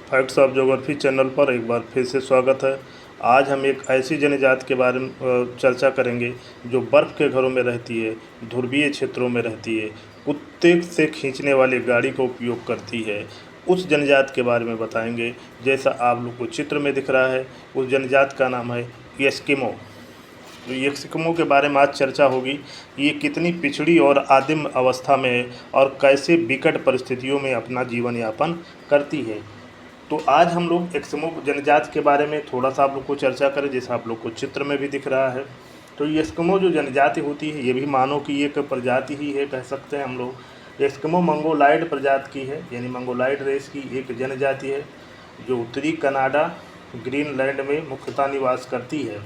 Facts of geography channel पर एक बार फिर से स्वागत है। आज हम एक ऐसी जनजाति के बारे में चर्चा करेंगे जो बर्फ़ के घरों में रहती है, ध्रुवीय क्षेत्रों में रहती है, कुत्ते से खींचने वाली गाड़ी का उपयोग करती है। उस जनजाति के बारे में बताएंगे। जैसा आप लोग को चित्र में दिख रहा है, उस जनजाति का नाम है एस्किमो। तो एस्किमो के बारे में आज चर्चा होगी। ये कितनी पिछड़ी और आदिम अवस्था में है और कैसे विकट परिस्थितियों में अपना जीवन यापन करती है। तो आज हम लोग एस्किमो जनजाति के बारे में थोड़ा सा आप लोग को चर्चा करें, जैसा आप लोग को चित्र में भी दिख रहा है। तो ये एस्किमो जो जनजाति होती है, ये भी मानव की एक प्रजाति ही है, कह सकते हैं हम लोग। एस्किमो मंगोलाइड प्रजाति की है, यानी मंगोलाइड रेस की एक जनजाति है जो उत्तरी कनाडा, ग्रीनलैंड में मुख्यतः निवास करती है।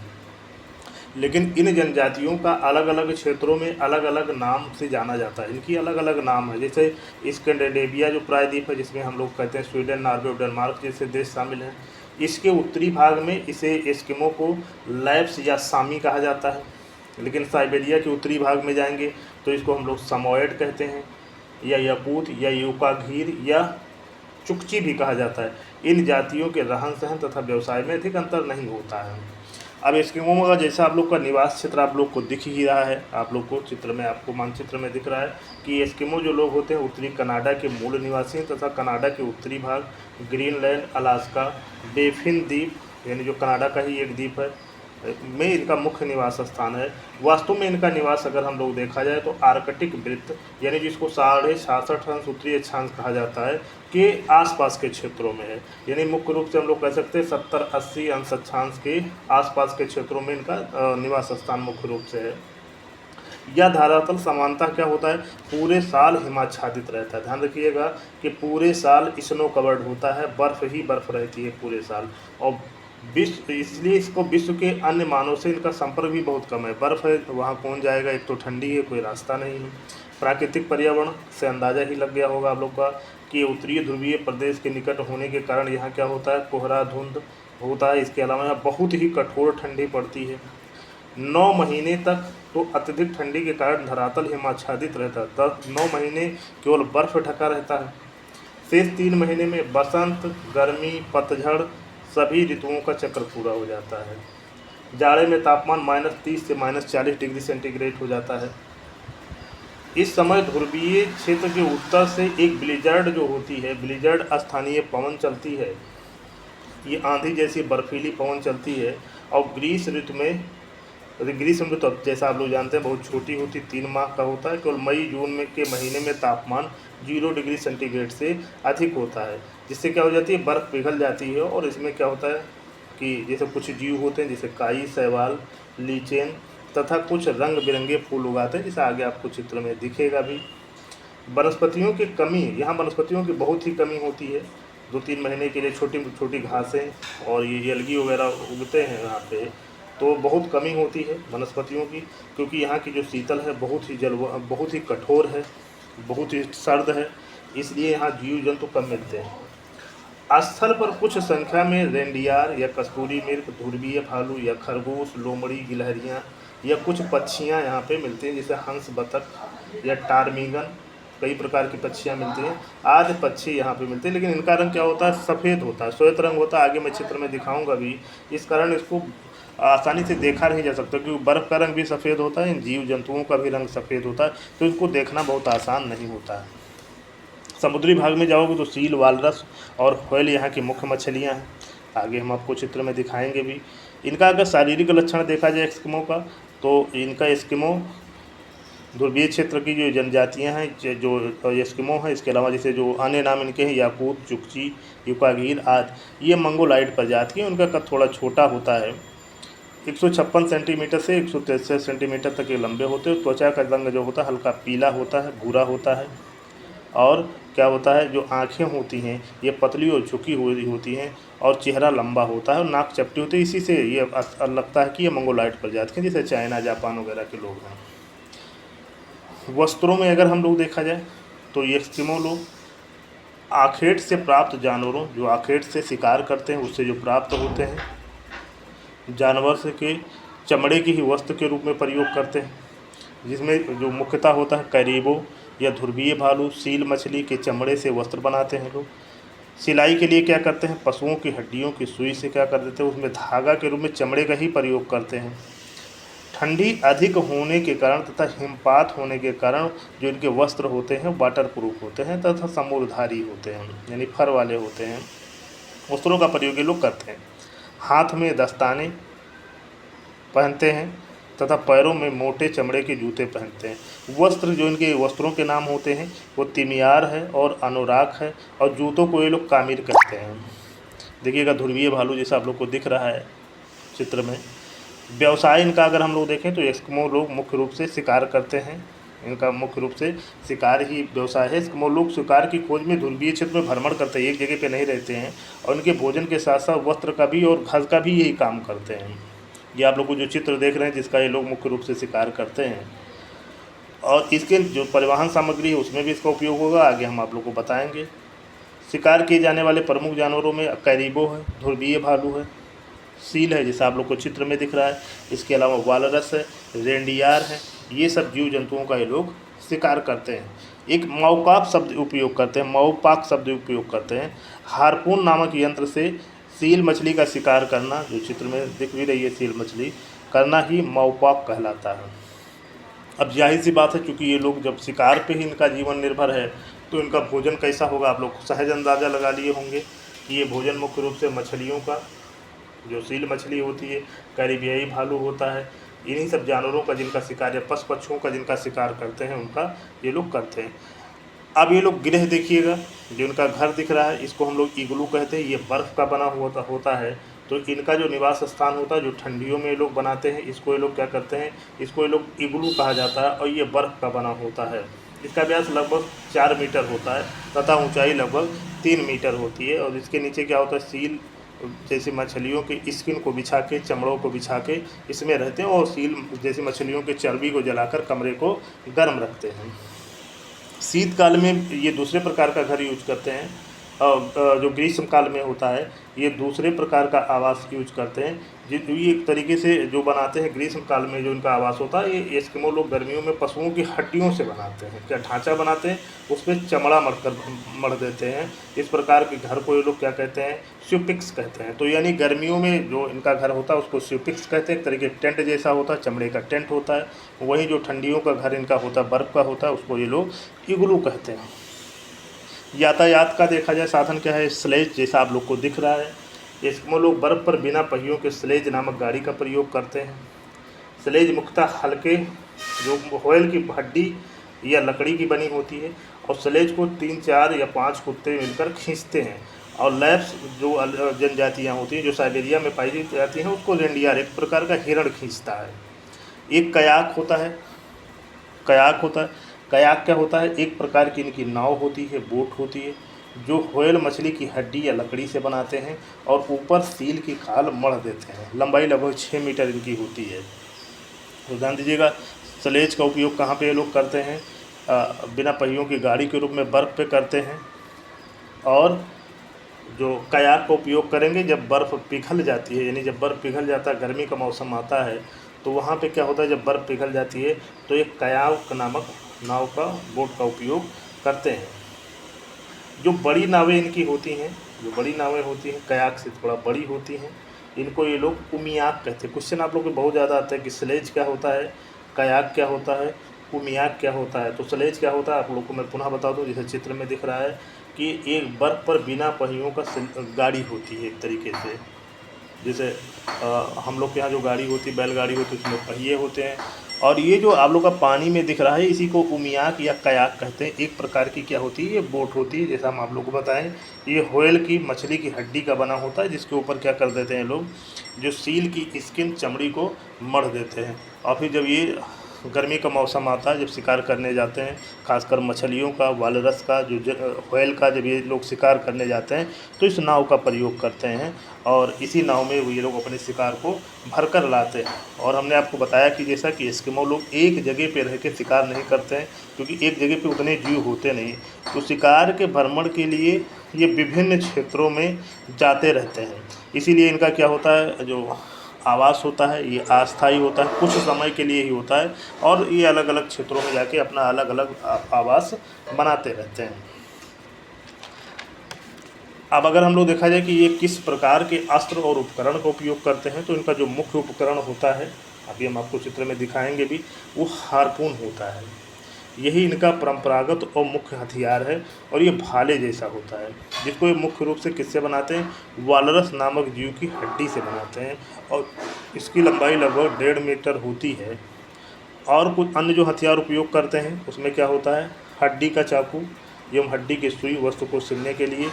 लेकिन इन जनजातियों का अलग अलग क्षेत्रों में अलग अलग नाम से जाना जाता है। इनकी अलग अलग नाम है, जैसे स्कैंडिनेविया जो प्रायद्वीप है, जिसमें हम लोग कहते हैं स्वीडन, नॉर्वे और डेनमार्क जैसे देश शामिल हैं। इसके उत्तरी भाग में इसे एस्किमो को लैप्स या सामी कहा जाता है। लेकिन साइबेरिया के उत्तरी भाग में जाएंगे तो इसको हम लोग समोएड कहते हैं, या यकूत या यूकाघीर या चुकची भी कहा जाता है। इन जातियों के रहन सहन तथा व्यवसाय में अधिक अंतर नहीं होता है। अब एस्किमो का जैसा आप लोग का निवास क्षेत्र आप लोग को दिख ही रहा है, आप लोग को चित्र में, आपको मानचित्र में दिख रहा है कि एस्किमो जो लोग होते हैं उत्तरी कनाडा के मूल निवासी हैं तथा कनाडा के उत्तरी भाग, ग्रीनलैंड, अलास्का, बेफिन द्वीप यानी जो कनाडा का ही एक द्वीप है में इनका मुख्य निवास स्थान है। वास्तव में इनका निवास अगर हम लोग देखा जाए तो आर्कटिक वृत्त यानी जिसको 66.5 अंश उत्तरी अक्षांश कहा जाता है के आसपास के क्षेत्रों में है। यानी मुख्य रूप से हम लोग कह सकते हैं 70-80 अंश अक्षांश के आसपास के क्षेत्रों में इनका निवास स्थान मुख्य रूप से है। यह धरातल समानतः क्या होता है, पूरे साल हिमाच्छादित रहता है। ध्यान रखिएगा कि पूरे साल स्नो कवर्ड होता है, बर्फ़ ही बर्फ़ रहती है पूरे साल। और विश्व, इसलिए इसको विश्व के अन्य मानव से इनका संपर्क भी बहुत कम है। बर्फ़ है वहाँ कौन जाएगा, एक तो ठंडी है, कोई रास्ता नहीं है। प्राकृतिक पर्यावरण से अंदाज़ा ही लग गया होगा आप लोग का कि उत्तरी ध्रुवीय प्रदेश के निकट होने के कारण यहाँ क्या होता है, कोहरा धुंध होता है। इसके अलावा यहाँ बहुत ही कठोर ठंडी पड़ती है 9 महीने तक। तो अत्यधिक ठंडी के कारण धरातल हिमाच्छादित रहता है। 9 महीने केवल बर्फ़ ढका रहता है। शेष 3 महीने में बसंत, गर्मी, पतझड़ सभी ऋतुओं का चक्र पूरा हो जाता है। जाड़े में तापमान -30 से -40 डिग्री सेंटीग्रेड हो जाता है। इस समय ध्रुवीय क्षेत्र के उत्तर से एक ब्लिजर्ड जो होती है, ब्लिजर्ड स्थानीय पवन चलती है। ये आंधी जैसी बर्फीली पवन चलती है। और ग्रीष्म ऋतु जैसा आप लोग जानते हैं बहुत छोटी होती, 3 माह का होता है। केवल मई जून में के महीने में तापमान 0 डिग्री सेंटीग्रेड से अधिक होता है, जिससे क्या हो जाती है, बर्फ़ पिघल जाती है। और इसमें क्या होता है कि जैसे कुछ जीव होते हैं जैसे काई, शैवाल, लीचेन तथा कुछ रंग बिरंगे फूल उगाते हैं, जिसे आगे आपको चित्र में दिखेगा भी। वनस्पतियों की कमी, यहाँ वनस्पतियों की बहुत ही कमी होती है। 2-3 महीने के लिए छोटी छोटी घासें और ये एल्गी वगैरह उगते हैं यहाँ पे, तो बहुत कमी होती है वनस्पतियों की, क्योंकि यहाँ की जो शीतल है बहुत ही कठोर है, बहुत ही सर्द है। इसलिए यहाँ जीव जंतु कम मिलते हैं। स्थल पर कुछ संख्या में रेंडियार या कस्तूरी मृग, ध्रुवीय भालू या खरगोश, लोमड़ी, गिलहरियाँ या कुछ पक्षियाँ यहाँ पे मिलती हैं, जैसे हंस, बतख या टारमीगन, कई प्रकार की पक्षियाँ मिलती हैं। आदि पक्षी यहाँ पे मिलते हैं, लेकिन इनका रंग क्या होता है, सफ़ेद होता है, श्वेत रंग होता है। आगे मैं चित्र में दिखाऊंगा भी। इस कारण इसको आसानी से देखा नहीं जा सकता, क्योंकि बर्फ़ का रंग भी सफ़ेद होता है, इन जीव जंतुओं का भी रंग सफ़ेद होता है, तो इसको देखना बहुत आसान नहीं होता है। समुद्री भाग में जाओगे तो सील, वालरस और व्हेल यहाँ की मुख्य मछलियाँ हैं। आगे हम आपको चित्र में दिखाएंगे भी। इनका अगर शारीरिक लक्षण देखा जाए एस्किमो का, तो इनका एस्किमो ध्रुवीय क्षेत्र की जो जनजातियां हैं जो एस्किमो हैं, इसके अलावा जैसे जो अन्य नाम इनके हैं याकूत, चुकची, यूकाघीर आदि, ये मंगोलाइड प्रजाति हैं। उनका कद थोड़ा छोटा होता है, 156 सेंटीमीटर से 163 सेंटीमीटर तक ये लंबे होते हैं। त्वचा का रंग जो होता है हल्का पीला होता है, भूरा होता है। और क्या होता है, जो आँखें होती हैं ये पतली और झुकी हुई होती हैं, और चेहरा लंबा होता है और नाक चपटी होती है। इसी से ये लगता है कि ये मंगोलाइड प्रजाति के, जैसे चाइना, जापान वगैरह के लोग हैं। वस्त्रों में अगर हम लोग देखा जाए तो ये एस्किमो लोग आखेट से प्राप्त जानवरों, जो आखेट से शिकार करते हैं उससे जो प्राप्त होते हैं जानवर से के चमड़े की ही वस्त्र के रूप में प्रयोग करते हैं, जिसमें जो मुख्यतः होता है कैरिबो या ध्रुवीय भालू, सील मछली के चमड़े से वस्त्र बनाते हैं लोग। सिलाई के लिए क्या करते हैं, पशुओं की हड्डियों की सुई से क्या कर देते हैं, उसमें धागा के रूप में चमड़े का ही प्रयोग करते हैं। ठंडी अधिक होने के कारण तथा हिमपात होने के कारण जो इनके वस्त्र होते हैं वाटर प्रूफ होते हैं तथा समूलधारी होते हैं, यानी फर वाले होते हैं। वस्त्रों का प्रयोग ये लोग करते हैं। हाथ में दस्ताने पहनते हैं तथा पैरों में मोटे चमड़े के जूते पहनते हैं। वस्त्र जो इनके वस्त्रों के नाम होते हैं वो तिमियार है और अनुराग है, और जूतों को ये लोग कामिर कहते हैं। देखिएगा ध्रुवीय भालू जैसा आप लोग को दिख रहा है चित्र में। व्यवसाय इनका अगर हम लोग देखें तो एस्किमो लोग मुख्य रूप से शिकार करते हैं। इनका मुख्य रूप से शिकार ही व्यवसाय है। एस्किमो लोग शिकार की खोज में ध्रुवीय क्षेत्र में भ्रमण करते हैं, एक जगह पे नहीं रहते हैं, और इनके भोजन के साथ साथ वस्त्र का भी और घर का भी यही काम करते हैं। ये आप लोग को जो चित्र देख रहे हैं जिसका ये लोग मुख्य रूप से शिकार करते हैं, और इसके जो परिवहन सामग्री है उसमें भी इसका उपयोग होगा, आगे हम आप लोग को बताएंगे। शिकार किए जाने वाले प्रमुख जानवरों में कैरिबो है, ध्रुवीय भालू है, सील है जैसा आप लोग को चित्र में दिख रहा है, इसके अलावा वालरस है, रेंडियार है। ये सब जीव जंतुओं का ये लोग शिकार करते हैं। एक मौकाप शब्द उपयोग करते हैं, मौपाक शब्द उपयोग करते हैं। हार्पून नामक यंत्र से सील मछली का शिकार करना, जो चित्र में दिख भी रही है सील मछली, करना ही मौपाक कहलाता है। अब जाहिर सी बात है, क्योंकि ये लोग जब शिकार पे ही इनका जीवन निर्भर है तो इनका भोजन कैसा होगा आप लोग सहज अंदाज़ा लगा लिए होंगे कि ये भोजन मुख्य रूप से मछलियों का, जो सील मछली होती है, कैरिबियाई भालू होता है, इन्हीं सब जानवरों का जिनका शिकार या पशु पक्षियों का जिनका शिकार करते हैं उनका ये लोग करते हैं। अब ये लोग गृह देखिएगा, जो इनका घर दिख रहा है इसको हम लोग इग्लू कहते हैं। ये बर्फ़ का बना हुआ होता है, तो इनका जो निवास स्थान होता है जो ठंडियों में ये लोग बनाते हैं, इसको ये लोग क्या करते हैं, इसको ये लोग इग्लू कहा जाता है, और ये बर्फ़ का बना होता है। इसका व्यास लगभग 4 मीटर होता है तथा ऊंचाई लगभग 3 मीटर होती है, और इसके नीचे क्या होता है, सील जैसी मछलियों के स्किन को बिछा के, चमड़ों को बिछा के इसमें रहते हैं, और सील जैसी मछलियों के चर्बी को जलाकर कमरे को गर्म रखते हैं। शीतकाल में ये दूसरे प्रकार का घर यूज करते हैं, और जो ग्रीष्म काल में होता है ये दूसरे प्रकार का आवास यूज करते हैं। जो ये एक तरीके से जो बनाते हैं ग्रीष्म काल में जो इनका आवास होता है, ये एस्किमो लोग गर्मियों में पशुओं की हड्डियों से बनाते हैं। क्या ढांचा बनाते हैं, उस पर चमड़ा मढ़ देते हैं। इस प्रकार के घर को ये लोग क्या कहते हैं, स्यूपिक्स कहते हैं। तो यानी गर्मियों में जो इनका घर होता है उसको स्यूपिक्स कहते हैं। एक तरीके टेंट जैसा होता है, चमड़े का टेंट होता है। वहीं जो ठंडियों का घर इनका होता है, बर्फ़ का होता है, उसको ये लोग इग्लू कहते हैं। यातायात का देखा जाए साधन क्या है, स्लेज जैसा आप लोग को दिख रहा है। एस्किमो लोग बर्फ़ पर बिना पहियों के स्लेज नामक गाड़ी का प्रयोग करते हैं। स्लेज मुख्यतः हल्के जो होयल की हड्डी या लकड़ी की बनी होती है, और स्लेज को 3, 4 या 5 कुत्ते मिलकर खींचते हैं। और लैप्स जो जनजातियाँ होती हैं जो साइबेरिया में पाई जाती हैं, उसको रेंडियार एक प्रकार का हिरण खींचता है। एक कयाक होता है, कयाक क्या होता है, एक प्रकार की इनकी नाव होती है, बोट होती है, जो व्हेल मछली की हड्डी या लकड़ी से बनाते हैं, और ऊपर सील की खाल मढ़ देते हैं। लंबाई लगभग 6 मीटर इनकी होती है। तो ध्यान दीजिएगा, स्लेज का उपयोग कहाँ पे ये लोग करते हैं, बिना पहियों की गाड़ी के रूप में बर्फ़ पे करते हैं। और जो कयाक का उपयोग करेंगे जब बर्फ़ पिघल जाती है, यानी जब बर्फ़ पिघल जाता है, गर्मी का मौसम आता है, तो वहाँ पे क्या होता है, जब बर्फ़ पिघल जाती है तो एक कयाक नामक नाव का, बोट का उपयोग करते हैं। जो बड़ी नावें इनकी होती हैं, जो बड़ी नावें होती हैं कयाक से थोड़ा बड़ी होती हैं, इनको ये लोग उमियाक कहते हैं। क्वेश्चन आप लोग को बहुत ज़्यादा आता है कि स्लेज क्या होता है, कयाक क्या होता है, उमियाक क्या होता है। तो स्लेज क्या होता है आप लोग को मैं पुनः बता दूं, जैसे चित्र में दिख रहा है कि एक बर्फ़ पर बिना पहियों का गाड़ी होती है। एक तरीके से जैसे हम लोग के यहाँ जो गाड़ी होती है, बैलगाड़ी होती है, उसमें पहिए होते हैं। और ये जो आप लोग का पानी में दिख रहा है इसी को उमियाक या कयाक कहते हैं। एक प्रकार की क्या होती है, ये बोट होती है। जैसा हम आप लोग को बताएं, ये व्हेल की मछली की हड्डी का बना होता है, जिसके ऊपर क्या कर देते हैं लोग, जो सील की स्किन चमड़ी को मढ़ देते हैं। और फिर जब ये गर्मी का मौसम आता है, जब शिकार करने जाते हैं, खासकर मछलियों का, वालरस का, जो व्हेल का, जब ये लोग शिकार करने जाते हैं तो इस नाव का प्रयोग करते हैं, और इसी नाव में ये लोग अपने शिकार को भरकर लाते हैं। और हमने आपको बताया कि जैसा कि एस्किमो लोग एक जगह पे रह के शिकार नहीं करते हैं, क्योंकि एक जगह पे उतने जीव होते नहीं, तो शिकार के भ्रमण के लिए ये विभिन्न क्षेत्रों में जाते रहते हैं। इसीलिए इनका क्या होता है, जो आवास होता है ये अस्थायी होता है, कुछ समय के लिए ही होता है, और ये अलग अलग क्षेत्रों में जाके अपना अलग अलग आवास बनाते रहते हैं। अब अगर हम लोग देखा जाए कि ये किस प्रकार के अस्त्र और उपकरण का उपयोग करते हैं, तो इनका जो मुख्य उपकरण होता है, अभी हम आपको चित्र में दिखाएंगे भी, वो हार्पून होता है। यही इनका परंपरागत और मुख्य हथियार है और ये भाले जैसा होता है, जिसको ये मुख्य रूप से किससे बनाते हैं, वालरस नामक जीव की हड्डी से बनाते हैं और इसकी लंबाई लगभग 1.5 मीटर होती है। और कुछ अन्य जो हथियार उपयोग करते हैं उसमें क्या होता है, हड्डी का चाकू एवं हड्डी की सुई वस्तु को सिलने के लिए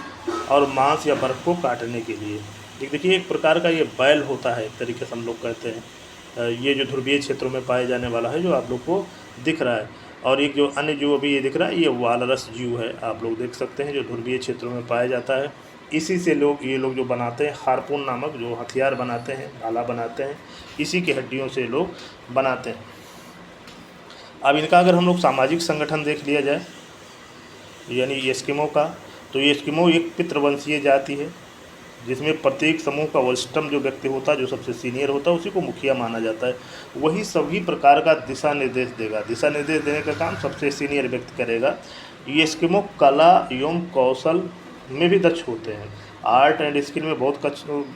और मांस या बर्फ को काटने के लिए। एक देखिए एक प्रकार का ये बैल होता है, एक तरीके से हम लोग कहते हैं। ये जो ध्रुवीय क्षेत्रों में पाए जाने वाला है, जो आप लोग को दिख रहा है। और एक जो अन्य जो अभी ये दिख रहा है, ये वालरस जीव है, आप लोग देख सकते हैं, जो ध्रुवीय क्षेत्रों में पाया जाता है। इसी से ये लोग जो बनाते हैं, हार्पून नामक जो हथियार बनाते हैं, भाला बनाते हैं, इसी की हड्डियों से लोग बनाते हैं। अब इनका अगर हम लोग सामाजिक संगठन देख लिया जाए, यानी एस्किमो का, तो ये एस्किमो एक पितृवंशीय जाति है, जिसमें प्रत्येक समूह का वरिष्ठतम जो व्यक्ति होता है, जो सबसे सीनियर होता है, उसी को मुखिया माना जाता है। वही सभी प्रकार का दिशा निर्देश देगा। दिशा निर्देश देने का काम सबसे सीनियर व्यक्ति करेगा। ये एस्किमो कला एवं कौशल में भी दक्ष होते हैं, आर्ट एंड स्किल में बहुत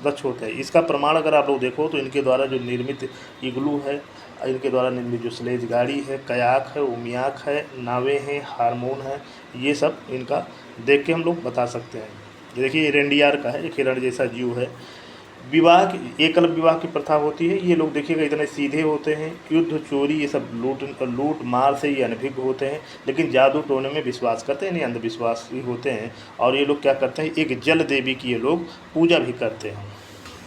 दक्ष होते हैं। इसका प्रमाण अगर आप लोग देखो तो इनके द्वारा जो निर्मित इग्लू है, इनके द्वारा निर्मित जो स्लेज गाड़ी है, कयाक है, उमियाक है, नावें हैं, हारमोन है, ये सब इनका देख के हम लोग बता सकते हैं। ये देखिए, ये रेंडियार का है, एक हिरण जैसा जीव है। विवाह की एकल विवाह की प्रथा होती है। ये लोग देखिएगा इतने सीधे होते हैं। युद्ध, चोरी, ये सब लूट मार से ये अनभिज्ञ होते हैं, लेकिन जादू टोने में विश्वास करते हैं, नहीं अंधविश्वासी होते हैं। और ये लोग क्या करते हैं, एक जल देवी की ये लोग पूजा भी करते हैं।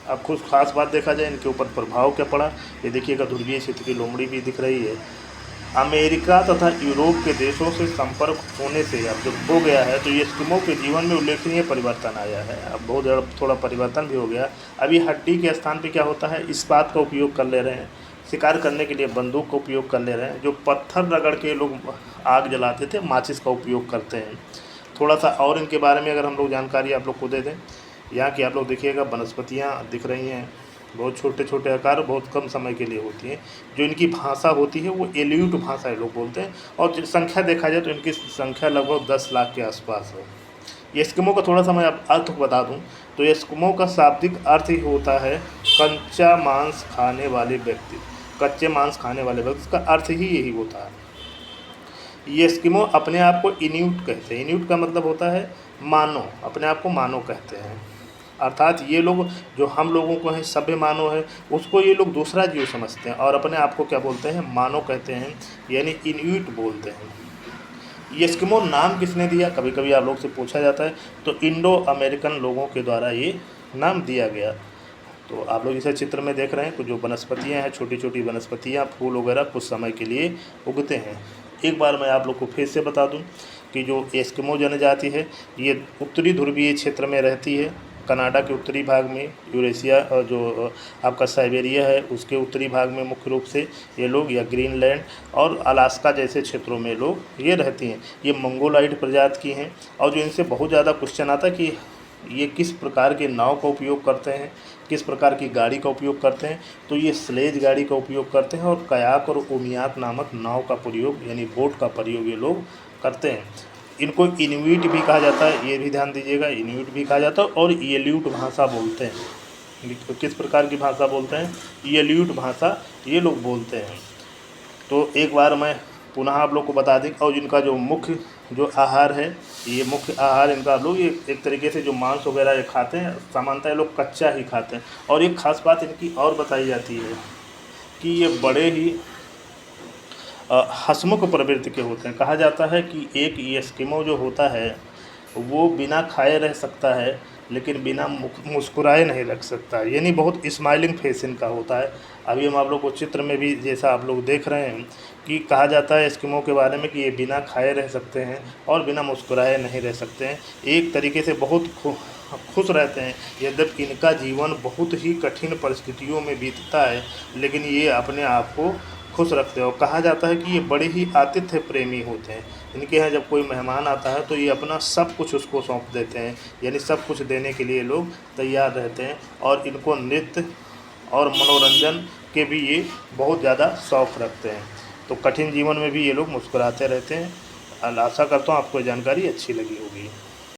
अब कुछ खास बात देखा जाए, इनके ऊपर प्रभाव क्या पड़ा, ये देखिएगा ध्रुवीय क्षेत्र की लोमड़ी भी दिख रही है। अमेरिका तथा यूरोप के देशों से संपर्क होने से अब जब हो गया है, तो ये एस्किमो के जीवन में उल्लेखनीय परिवर्तन आया है। अब बहुत थोड़ा परिवर्तन भी हो गया। अब ये हड्डी के स्थान पे क्या होता है, इस्पात का उपयोग कर ले रहे हैं। शिकार करने के लिए बंदूक का उपयोग कर ले रहे हैं। जो पत्थर रगड़ के लोग आग जलाते थे, माचिस का उपयोग करते हैं। थोड़ा सा और इनके बारे में अगर हम लोग जानकारी आप लोग को दे दें, यहाँ की आप लोग देखिएगा वनस्पतियाँ दिख रही हैं, बहुत छोटे छोटे आकार, बहुत कम समय के लिए होती हैं। जो इनकी भाषा होती है वो एल्यूट भाषा ये लोग बोलते हैं। और जो संख्या देखा जाए तो इनकी संख्या लगभग 10 लाख के आसपास है। एस्किमो का थोड़ा सा मैं अब अर्थ बता दूं, तो एस्किमो का शाब्दिक अर्थ ही होता है कच्चा मांस खाने वाले व्यक्ति। कच्चे मांस खाने वाले व्यक्ति का अर्थ ही यही होता है। ये एस्किमो अपने आप को इन्यूट कहते हैं। इन्यूट का मतलब होता है मानव, अपने आप को मानव कहते हैं। अर्थात ये लोग जो हम लोगों को है सभ्य मानव है, उसको ये लोग दूसरा जीव समझते हैं और अपने आप को क्या बोलते हैं, मानव कहते हैं, यानी इन्यूट बोलते हैं। ये एस्किमो नाम किसने दिया, कभी कभी आप लोग से पूछा जाता है, तो इंडो अमेरिकन लोगों के द्वारा ये नाम दिया गया। तो आप लोग इसे चित्र में देख रहे हैं, कुछ जो वनस्पतियाँ हैं, छोटी छोटी वनस्पतियाँ, फूल वगैरह कुछ समय के लिए उगते हैं। एक बार मैं आप लोग को फिर से बता दूं कि जो एस्किमो जनजाति है, ये उत्तरी ध्रुवीय क्षेत्र में रहती है। कनाडा के उत्तरी भाग में, यूरेशिया जो आपका साइबेरिया है उसके उत्तरी भाग में मुख्य रूप से ये लोग, या ग्रीनलैंड और अलास्का जैसे क्षेत्रों में लोग ये रहती हैं। ये मंगोलाइड प्रजाति की हैं। और जो इनसे बहुत ज़्यादा क्वेश्चन आता है कि ये किस प्रकार के नाव का उपयोग करते हैं, किस प्रकार की गाड़ी का उपयोग करते हैं, तो ये स्लेज गाड़ी का उपयोग करते हैं और कयाक और उमियाक नामक नाव का प्रयोग, यानी बोट का प्रयोग ये लोग करते हैं। इनको इनुइट भी कहा जाता है, ये भी ध्यान दीजिएगा, इनुइट भी कहा जाता है। और एल्यूट भाषा बोलते हैं। किस प्रकार की भाषा बोलते हैं, एल्यूट भाषा ये लोग बोलते हैं। तो एक बार मैं पुनः आप लोग को बता दें, और इनका जो मुख्य जो आहार है, ये मुख्य आहार इनका, लोग ये एक तरीके से जो मांस वगैरह ये खाते हैं, सामान्यतः ये लोग कच्चा ही खाते हैं। और एक खास बात इनकी और बताई जाती है कि ये बड़े ही हंसमुख प्रवृत्ति के होते हैं। कहा जाता है कि एक एस्किमो जो होता है वो बिना खाए रह सकता है, लेकिन बिना मुस्कुराए नहीं रख सकता, यानी बहुत स्माइलिंग फेस इनका होता है। अभी हम आप लोग को चित्र में भी जैसा आप लोग देख रहे हैं कि कहा जाता है एस्किमो के बारे में कि ये बिना खाए रह सकते हैं और बिना मुस्कुराए नहीं रह सकते हैं। एक तरीके से बहुत खुश रहते हैं। यद्यपि इनका जीवन बहुत ही कठिन परिस्थितियों में बीतता है, लेकिन ये अपने आप को खुश रखते हैं। और कहा जाता है कि ये बड़े ही आतिथ्य प्रेमी होते हैं। इनके यहाँ जब कोई मेहमान आता है तो ये अपना सब कुछ उसको सौंप देते हैं, यानी सब कुछ देने के लिए लोग तैयार रहते हैं। और इनको नृत्य और मनोरंजन के भी ये बहुत ज़्यादा शौक़ रखते हैं। तो कठिन जीवन में भी ये लोग मुस्कुराते रहते हैं। आशा करता हूँ आपको जानकारी अच्छी लगी होगी।